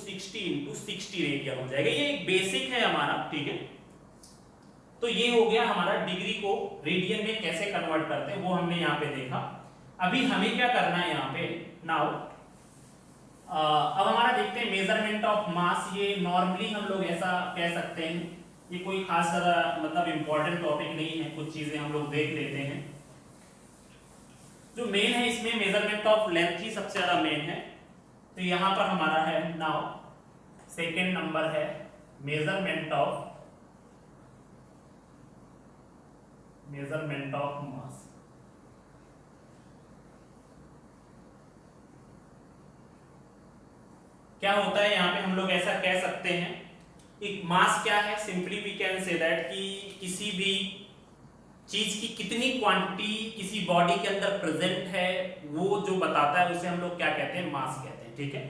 60 रेडियन हो जाएगा। ये एक बेसिक है हमारा, ठीक है। तो ये हो गया हमारा डिग्री को रेडियन में कैसे कन्वर्ट करते हैं, वो हमने यहाँ पे देखा। अभी हमें क्या करना है यहाँ पे, नाउ अब हमारा देखते हैं मेजरमेंट ऑफ मास। ये नॉर्मली हम लोग ऐसा कह सकते हैं, ये कोई खास ज्यादा मतलब इंपॉर्टेंट टॉपिक नहीं है, कुछ चीजें हम लोग देख लेते हैं। जो मेन है इसमें मेजरमेंट ऑफ लेंथ ही सबसे ज्यादा मेन है। तो यहां पर हमारा है नाउ सेकेंड नंबर है मेजरमेंट ऑफ मास। क्या होता है यहाँ पे, हम लोग ऐसा कह सकते हैं, एक मास क्या है, simply we can say that कि किसी भी चीज की कितनी क्वांटिटी किसी बॉडी के अंदर प्रेजेंट है, वो जो बताता है उसे हम लोग क्या कहते हैं, मास कहते हैं, ठीक है।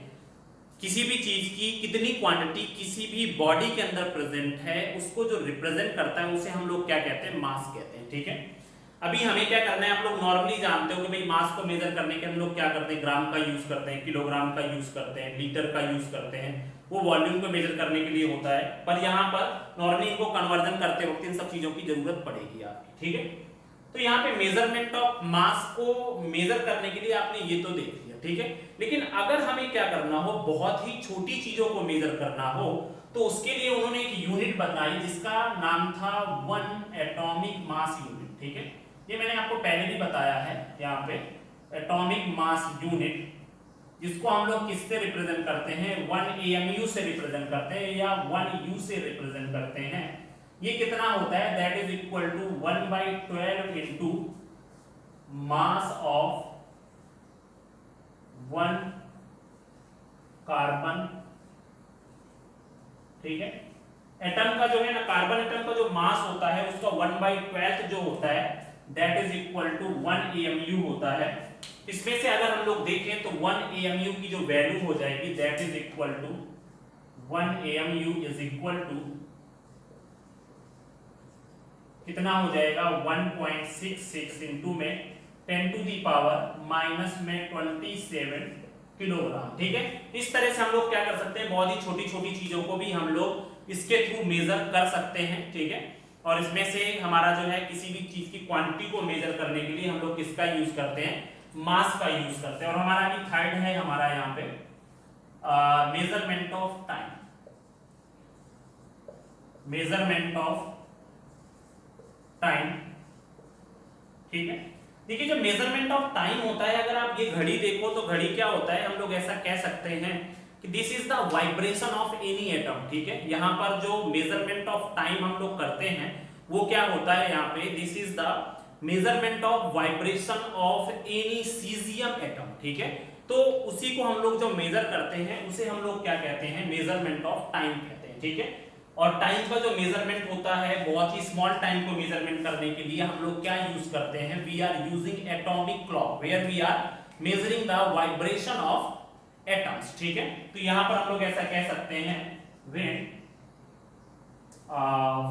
किसी भी चीज की कितनी क्वांटिटी किसी भी बॉडी के अंदर प्रेजेंट है, उसको जो रिप्रेजेंट करता है उसे हम लोग क्या कहते हैं, मास कहते हैं, ठीक है। अभी हमें क्या करना है, आप लोग नॉर्मली जानते हो कि भाई मास को मेजर करने के हम लोग क्या करते हैं, ग्राम का यूज करते हैं, किलोग्राम का यूज करते हैं, लीटर का यूज करते हैं, वो वॉल्यूम को मेजर करने के लिए होता है। पर यहाँ पर नॉर्मली इनको कन्वर्जन करते वक्त इन सब चीजों की जरूरत पड़ेगी आपकी, ठीक है। तो यहाँ पे मेजरमेंट ऑफ मास को मेजर करने के लिए आपने ये तो देख लिया, ठीक है। लेकिन अगर हमें क्या करना हो, बहुत ही छोटी चीजों को मेजर करना हो, तो उसके लिए उन्होंने एक यूनिट बनाई जिसका नाम था 1 एटॉमिक मास यूनिट, ठीक है। ये मैंने आपको पहले भी बताया है, यहाँ पे एटॉमिक मास यूनिट, जिसको हम लोग किससे रिप्रेजेंट करते हैं, 1 AMU से रिप्रेजेंट करते हैं या 1 U से रिप्रेजेंट करते हैं। ये कितना होता है, that is equal to 1/12 into mass of 1 carbon, ठीक है। एटम का जो है ना, कार्बन एटम का जो मास होता है उसका 1/12 जो होता है that is equal to 1 AMU होता है। इसमें से अगर हम लोग देखें तो 1 AMU की जो वैल्यू हो जाएगी that is equal to 1 AMU is equal to कितना हो जाएगा, 1.66 इंटू में 10 टू दी पावर माइनस में 27 किलोग्राम, ठीक है। इस तरह से हम लोग क्या कर सकते हैं, बहुत ही छोटी छोटी चीजों को भी हम लोग इसके थ्रू मेजर कर सकते हैं, ठीक है। और इसमें से हमारा जो है किसी भी चीज की क्वांटिटी को मेजर करने के लिए हम लोग किसका यूज करते हैं, मास का यूज करते हैं। और हमारा भी थर्ड है हमारा यहाँ पे measurement of time, measurement of time, ठीक है। देखिए जब मेजरमेंट ऑफ टाइम होता है, अगर आप ये घड़ी देखो तो घड़ी क्या होता है, हम लोग ऐसा कह सकते हैं कि this is the vibration of any atom, ठीक है। यहाँ पर जो मेजरमेंट ऑफ टाइम हम लोग करते हैं वो क्या होता है, यहाँ पे this is the measurement of vibration of any caesium atom, ठीक है। तो उसी को हम लोग जो मेजर करते हैं उसे हम लोग क्या कहते हैं, मेजरमेंट ऑफ टाइम कहते हैं, ठीक है। और टाइम का जो मेजरमेंट होता है, बहुत ही स्मॉल टाइम को मेजरमेंट करने के लिए हम लोग क्या यूज करते हैं, we are using atomic clock where we are measuring the vibration of atoms. ठीक है, तो यहां पर हम लोग ऐसा कह सकते हैं, when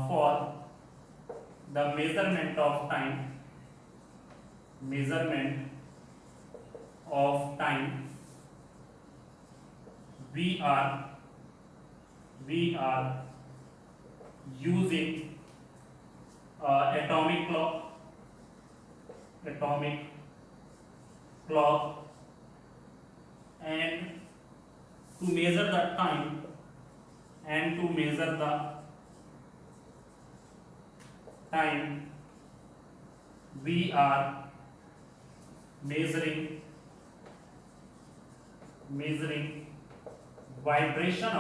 for the measurement of time, we are using atomic clock and to measure the time we are measuring vibration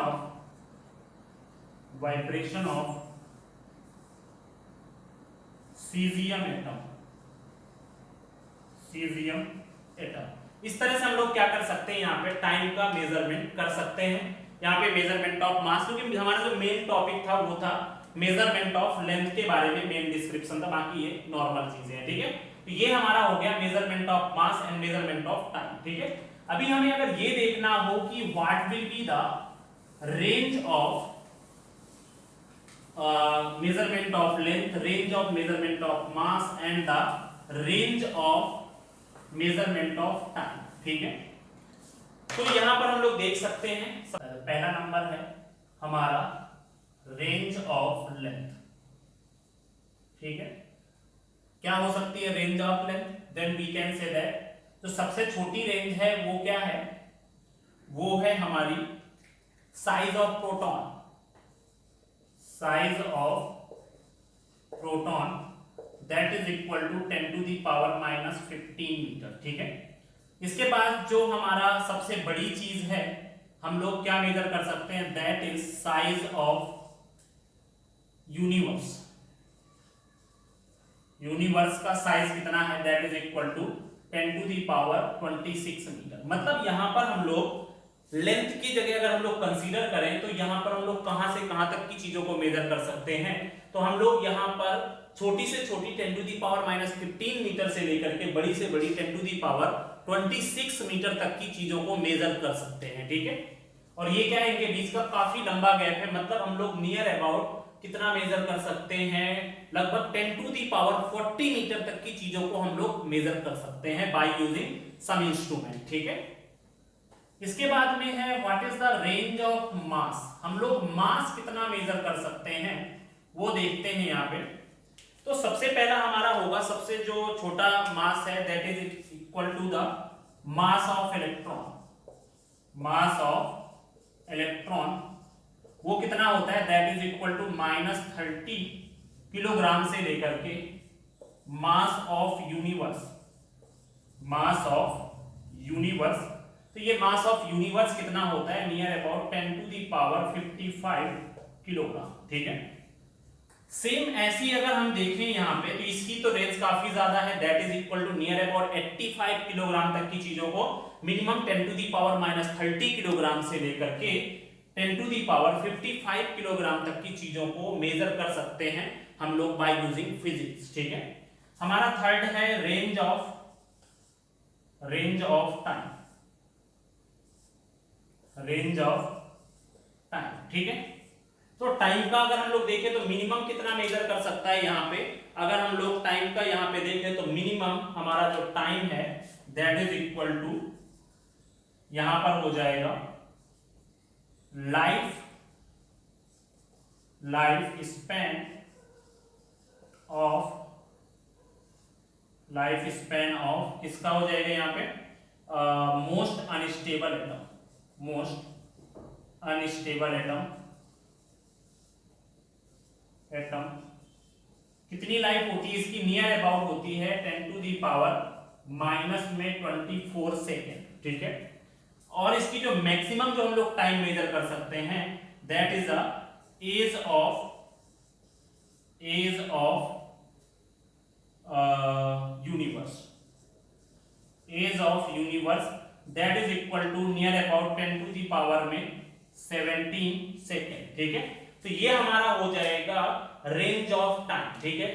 of cesium atom। इस तरह से हम लोग क्या कर सकते हैं, यहाँ पे टाइम का मेजरमेंट कर सकते हैं। यहाँ पे मेजरमेंट ऑफ मास, क्योंकि हमारा जो मेन टॉपिक था वो था मेजरमेंट ऑफ लेंथ के बारे में, मेन डिस्क्रिप्शन था, बाकी ये नॉर्मल चीजें हैं। ठीक है, तो ये हमारा हो गया measurement of mass and measurement of time. ठीक है, अभी हमें अगर ये देखना हो कि what will be the range of measurement of length, range of measurement of mass and the range of measurement of time। ठीक है, तो यहां पर हम लोग देख सकते हैं, पहला नंबर है हमारा रेंज ऑफ लेंथ। ठीक है, क्या हो सकती है range of length, then we can say that, तो सबसे छोटी रेंज है वो क्या है, वो है हमारी size of proton, size of proton that is equal to 10 to the power minus 15 meter. ठीक है, इसके बाद जो हमारा सबसे बड़ी चीज है, हम लोग क्या मेजर कर सकते हैं, that is size of universe. Universe का साइज कितना है, that is equal to 10 to the power 26 meter. मतलब यहां पर हम लोग लेंथ की जगह अगर हम लोग कंसीडर करें तो यहां पर हम लोग कहां से कहां तक की चीजों को मेजर कर सकते हैं, तो हम लोग यहां पर छोटी से छोटी 10 to the power minus 15 meter से लेकर के बड़ी से बड़ी 10 टू दी पावर 26 मीटर तक की चीजों को मेजर कर सकते हैं। ठीक है, और ये क्या है, इनके बीच का काफी लंबा गैप है, मतलब हम लोग नियर अबाउट कितना मेजर कर सकते हैं, लगभग 10 टू दी पावर 40 मीटर तक की चीजों को हम लोग मेजर कर सकते हैं बाय यूजिंग सम इंस्ट्रूमेंट। ठीक है, इसके बाद में है what is the range of mass. हम लोग मास कितना मेजर कर सकते हैं वो देखते हैं यहाँ पे। तो सबसे पहला हमारा होगा, सबसे जो छोटा मास है that is equal to the mass of electron. Mass of electron वो कितना होता है, that is equal to -30 kilogram से लेकर के mass of universe. Mass of universe, तो ये मास ऑफ यूनिवर्स कितना होता है, near about 10 to the power 55 kilogram. ठीक है, सेम ऐसी अगर हम देखें यहाँ पे, तो इसकी तो रेंज काफी ज्यादा है, that is equal to near about 85 kilogram तक की चीजों को minimum 10 to the power -30 kilogram से लेकर के 10 टू दी पावर 55 किलोग्राम तक की चीजों को मेजर कर सकते हैं हम लोग बाय यूजिंग फिजिक्स। ठीक है, हमारा थर्ड है range of time. Range of time, ठीक है, तो टाइम का अगर हम लोग देखें तो मिनिमम कितना मेजर कर सकता है यहाँ पे, अगर हम लोग टाइम का यहाँ पे देखें तो मिनिमम हमारा जो टाइम है दैट इज इक्वल टू, यहां पर हो जाएगा लाइफ स्पैन ऑफ किसका हो जाएगा यहाँ पे, मोस्ट अनस्टेबल एटम कितनी लाइफ होती है इसकी, नियर अबाउट होती है 10 टू दी पावर -24 सेकेंड। ठीक है, और इसकी जो मैक्सिमम जो हम लोग टाइम मेजर कर सकते हैं that is the age of universe that is equal to near about 10 to the power में 17 सेकेंड। ठीक है, तो ये हमारा हो जाएगा रेंज ऑफ टाइम। ठीक है,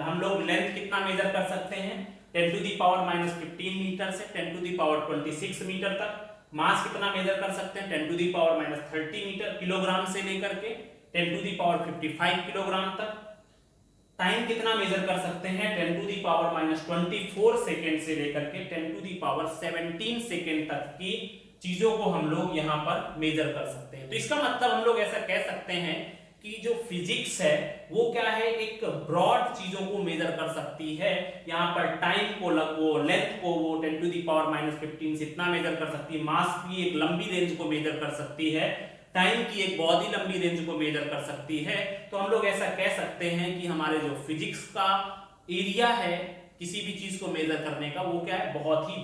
हम लोग लेंथ कितना मेजर कर सकते हैं 10 टू दी पावर -15 मीटर से 10 टू दी पावर 26 मीटर तक। मास कितना मेजर कर सकते हैं 10 to the power -30 meter kilogram से लेकर के 10 टू दी पावर 55 किलोग्राम तक। टाइम कितना मेजर कर सकते हैं 10 टू दी पावर -24 सेकेंड से लेकर के 10 टू दी पावर 17 सेकेंड तक की चीजों को हम लोग यहाँ पर मेजर कर सकते हैं। तो इसका मतलब हम लोग ऐसा कह सकते हैं कि जो फिजिक्स है वो क्या है, एक ब्रॉड चीजों को मेजर कर सकती है। यहाँ पर टाइम को वो लेंथ को वो 10 टू दी पावर -15 से इतना मेजर कर सकती है, मास की एक लंबी रेंज को मेजर कर सकती है, टाइम की एक बहुत ही लंबी रेंज को मेजर कर सकती है। तो हम लोग ऐसा कह सकते हैं कि हमारे जो फिजिक्स का एरिया है किसी भी चीज को मेजर करने का वो क्या है, बहुत ही